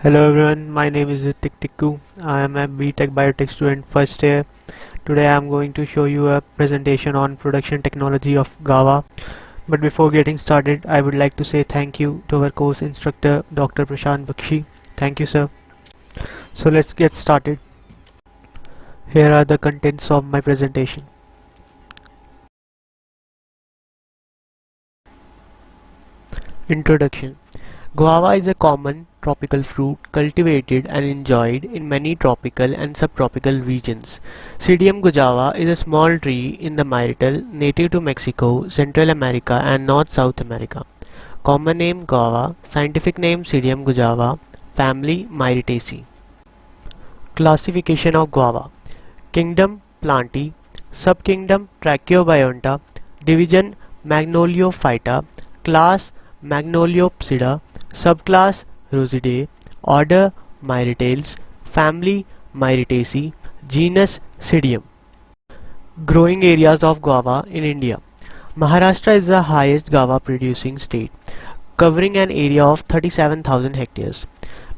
Hello everyone, my name is Ritik Tikku. I am a BTech Biotech student first year. Today I am going to show you a presentation on production technology of GAVA. But before getting started, I would like to say thank you to our course instructor Dr. Prashant Bakshi. Thank you sir. So let's get started. Here are the contents of my presentation. Introduction. Guava is a common tropical fruit cultivated and enjoyed in many tropical and subtropical regions. Pseudium gujava is a small tree in the Myrtle, native to Mexico, Central America and North-South America. Common name guava, scientific name Pseudium gujava, family Myrtaceae. Classification of guava. Kingdom Plantae, Subkingdom Tracheobionta, Division Magnoliophyta, Class Magnoliopsida, Subclass Rosidae, Order Myrtales, Family Myrtaceae, Genus Pseudium. Growing areas of guava in India. Maharashtra is the highest guava producing state, covering an area of 37,000 hectares.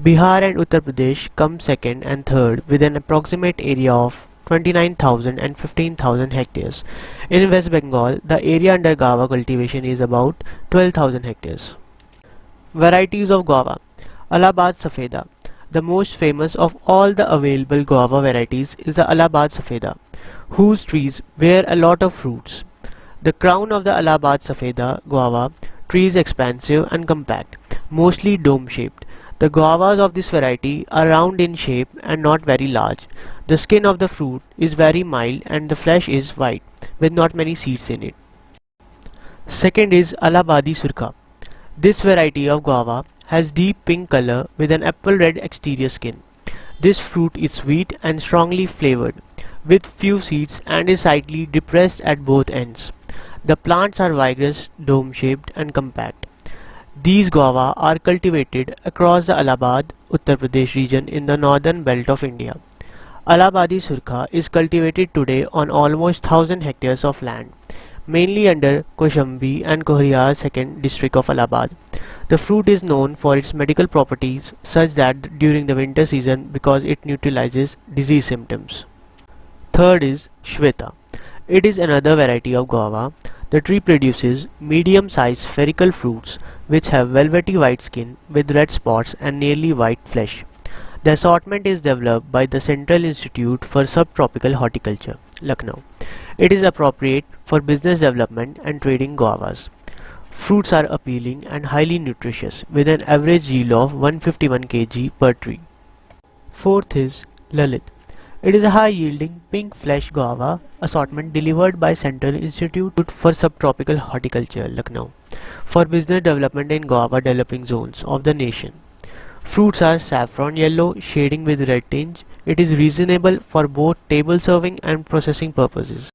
Bihar and Uttar Pradesh come second and third with an approximate area of 29,000 and 15,000 hectares. In West Bengal, the area under guava cultivation is about 12,000 hectares. Varieties of guava. Allahabad Safeda. The most famous of all the available guava varieties is the Allahabad Safeda, whose trees bear a lot of fruits. The crown of the Allahabad Safeda guava tree is expansive and compact, mostly dome-shaped. The guavas of this variety are round in shape and not very large. The skin of the fruit is very mild and the flesh is white, with not many seeds in it. Second is Allahabadi Surkha. This variety of guava has deep pink color with an apple red exterior skin. This fruit is sweet and strongly flavored, with few seeds and is slightly depressed at both ends. The plants are vigorous, dome-shaped and compact. These guava are cultivated across the Allahabad, Uttar Pradesh region in the northern belt of India. Allahabadi Surkha is cultivated today on almost 1,000 hectares of land, mainly under Kaushambi and Kohriyar 2nd district of Allahabad. The fruit is known for its medical properties such that during the winter season because it neutralizes disease symptoms. Third is Shweta. It is another variety of guava. The tree produces medium-sized spherical fruits which have velvety white skin with red spots and nearly white flesh. The assortment is developed by the Central Institute for Subtropical Horticulture, Lucknow. It is appropriate for business development and trading guavas. Fruits are appealing and highly nutritious with an average yield of 151 kg per tree. Fourth is Lalit. It is a high-yielding pink flesh guava assortment delivered by Central Institute for Subtropical Horticulture, Lucknow, for business development in guava developing zones of the nation. Fruits are saffron yellow, shading with red tinge. It is reasonable for both table serving and processing purposes.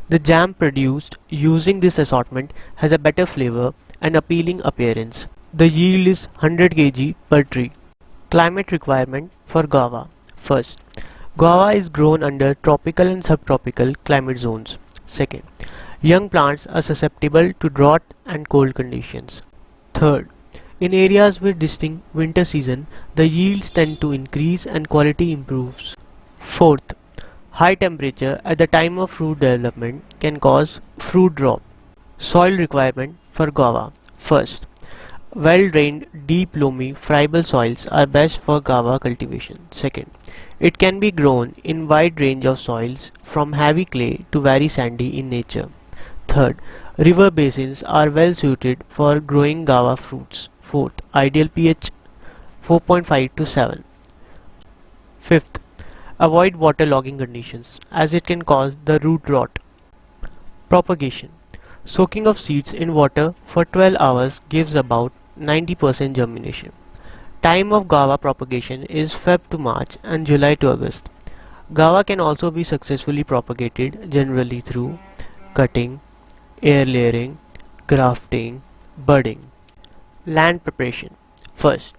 The jam produced using this assortment has a better flavor and appealing appearance. The yield is 100 kg per tree. Climate requirement for guava. First, guava is grown under tropical and subtropical climate zones. Second, young plants are susceptible to drought and cold conditions. Third, in areas with distinct winter season, the yields tend to increase and quality improves. Fourth, high temperature at the time of fruit development can cause fruit drop. Soil requirement for guava. First, well-drained, deep loamy, friable soils are best for guava cultivation. Second, it can be grown in wide range of soils from heavy clay to very sandy in nature. Third, river basins are well suited for growing guava fruits. Fourth, ideal pH 4.5 to 7. Fifth, avoid waterlogging conditions as it can cause the root rot. Propagation. Soaking of seeds in water for 12 hours gives about 90% germination. Time of guava propagation is Feb to March and July to August. Guava can also be successfully propagated generally through cutting, air layering, grafting, budding. Land preparation. First,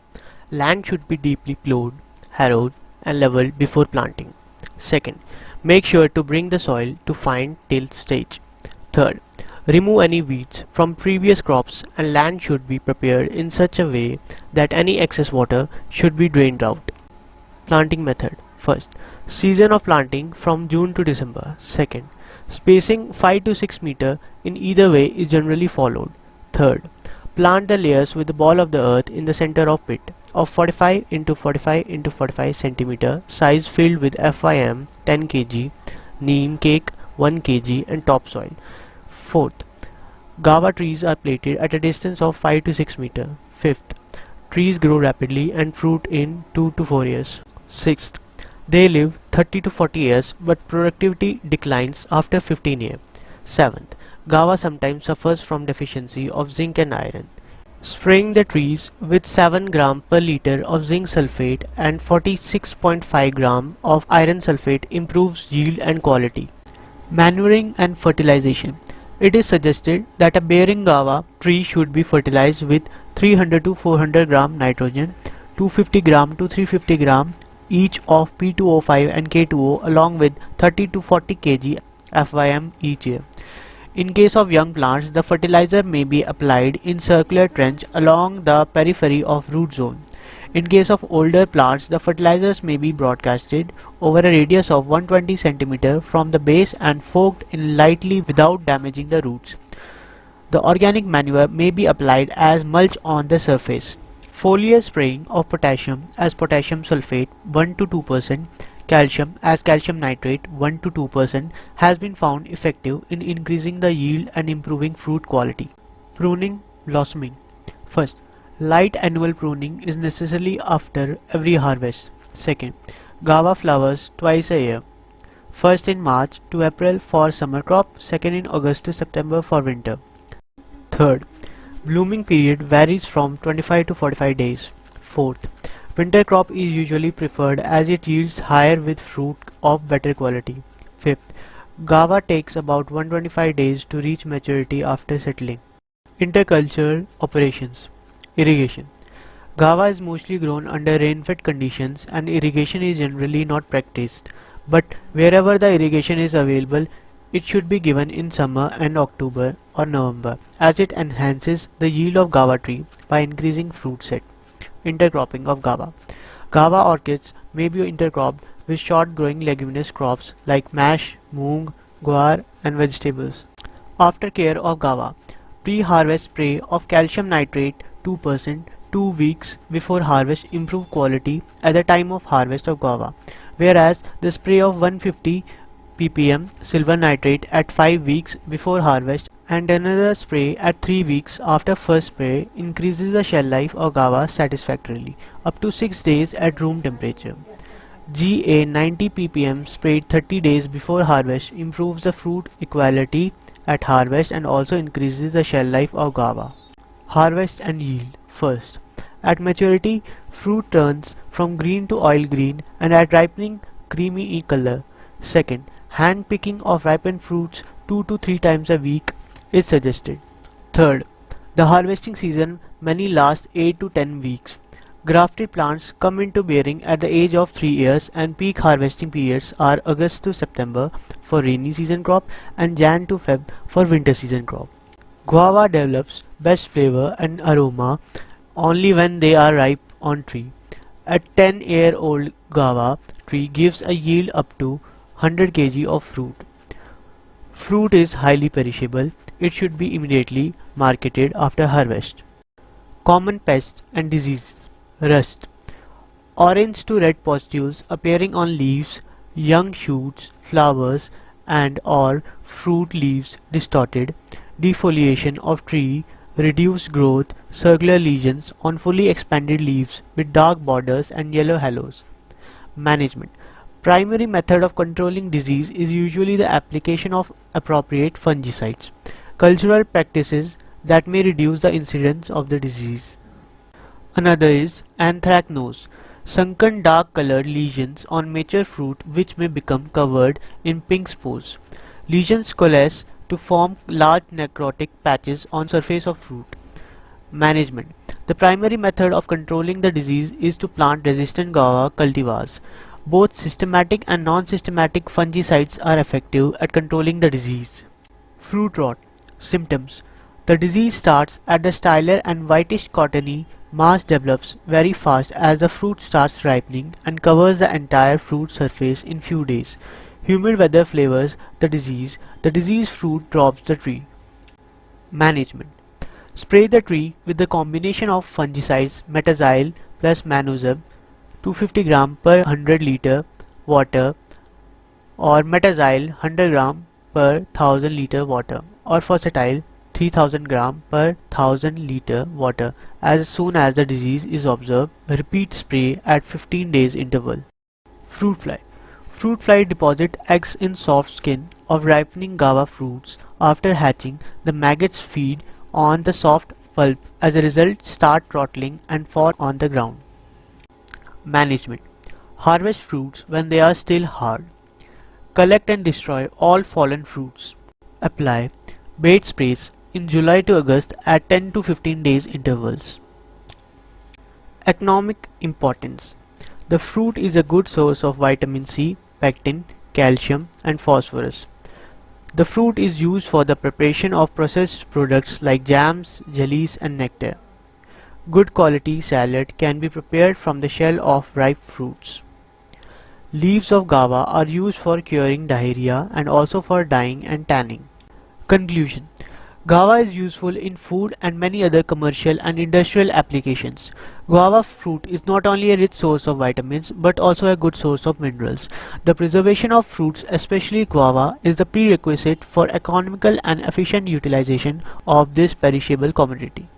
land should be deeply plowed, harrowed and leveled before planting. Second, make sure to bring the soil to fine till stage. Third, Remove any weeds from previous crops and land should be prepared in such a way that any excess water should be drained out. Planting method. First, season of planting from June to December. Second, spacing 5 to 6 meter in either way is generally followed. Third, plant the layers with the ball of the earth in the center of pit of 45 into 45 into 45 centimeter size filled with FYM 10 kg, neem cake 1 kg and topsoil. Fourth, guava trees are planted at a distance of 5 to 6 meter. Fifth, trees grow rapidly and fruit in 2 to 4 years. Sixth, they live 30 to 40 years but productivity declines after 15 years. Seventh, guava sometimes suffers from deficiency of zinc and iron. Spraying the trees with 7 gram per liter of zinc sulfate and 46.5 gram of iron sulfate improves yield and quality. Manuring and fertilization. It is suggested that a bearing guava tree should be fertilized with 300 to 400 gram nitrogen, 250 gram to 350 gram each of P2O5 and K2O along with 30 to 40 kg FYM each year. In case of young plants, the fertilizer may be applied in circular trench along the periphery of root zone. In case of older plants, the fertilizers may be broadcasted over a radius of 120 cm from the base and forked in lightly without damaging the roots. The organic manure may be applied as mulch on the surface. Foliar spraying of potassium as potassium sulfate 1 to 2%, calcium as calcium nitrate 1 to 2% has been found effective in increasing the yield and improving fruit quality. Pruning, blossoming. First, light annual pruning is necessary after every harvest. Second, guava flowers twice a year. First in March to April for summer crop, second in August to September for winter. Third, blooming period varies from 25 to 45 days. Fourth, winter crop is usually preferred as it yields higher with fruit of better quality. Fifth, guava takes about 125 days to reach maturity after settling. Intercultural operations. Irrigation. Guava is mostly grown under rain-fed conditions and irrigation is generally not practiced, but wherever the irrigation is available, it should be given in summer and October or November as it enhances the yield of guava tree by increasing fruit set. Intercropping of guava. Guava orchids may be intercropped with short-growing leguminous crops like mash, moong, guar and vegetables. After care of guava. Pre-harvest spray of calcium nitrate 2% 2 weeks before harvest improve quality at the time of harvest of guava, whereas the spray of 150 ppm silver nitrate at 5 weeks before harvest and another spray at 3 weeks after first spray increases the shell life of guava satisfactorily up to 6 days at room temperature. GA 90 ppm sprayed 30 days before harvest improves the fruit equality at harvest and also increases the shell life of guava. Harvest and yield. First, at maturity, fruit turns from green to oil green and at ripening creamy in color. Second, hand picking of ripened fruits 2 to 3 times a week is suggested. Third, the harvesting season many lasts 8 to 10 weeks. Grafted plants come into bearing at the age of 3 years and peak harvesting periods are August to September for rainy season crop and Jan to Feb for winter season crop. Guava develops best flavor and aroma only when they are ripe on tree. A 10-year-old guava tree gives a yield up to 100 kg of fruit. Fruit is highly perishable. It should be immediately marketed after harvest. Common pests and diseases. Rust. Orange to red pustules appearing on leaves, young shoots, flowers and or fruit leaves distorted, defoliation of tree, reduced growth, circular lesions on fully expanded leaves with dark borders and yellow halos. Management. Primary method of controlling disease is usually the application of appropriate fungicides. Cultural practices that may reduce the incidence of the disease. Another is anthracnose, sunken dark colored lesions on mature fruit which may become covered in pink spores. Lesions coalesce to form large necrotic patches on surface of fruit. Management. The primary method of controlling the disease is to plant resistant guava cultivars. Both systematic and non-systematic fungicides are effective at controlling the disease. Fruit rot. Symptoms. The disease starts at the styler and whitish cottony mass develops very fast as the fruit starts ripening and covers the entire fruit surface in few days. Humid weather flavors the disease. The diseased fruit drops the tree. Management. Spray the tree with the combination of fungicides metazyle plus manozeb 250 gram per 100 liter water or metazyle 100 gram per 1000 liter water or phosphatile 3000 gram per 1000 liter water as soon as the disease is observed. Repeat spray at 15 days interval. Fruit fly. Fruit fly deposit eggs in soft skin of ripening guava fruits. After hatching, the maggots feed on the soft pulp. As a result, start throttling and fall on the ground. Management. Harvest fruits when they are still hard. Collect and destroy all fallen fruits. Apply bait sprays in July to August at 10 to 15 days intervals. Economic importance. The fruit is a good source of vitamin C, pectin, calcium and phosphorus. The fruit is used for the preparation of processed products like jams, jellies and nectar. Good quality salad can be prepared from the shell of ripe fruits. Leaves of guava are used for curing diarrhea and also for dyeing and tanning. Conclusion. Guava is useful in food and many other commercial and industrial applications. Guava fruit is not only a rich source of vitamins but also a good source of minerals. The preservation of fruits, especially guava, is the prerequisite for economical and efficient utilization of this perishable commodity.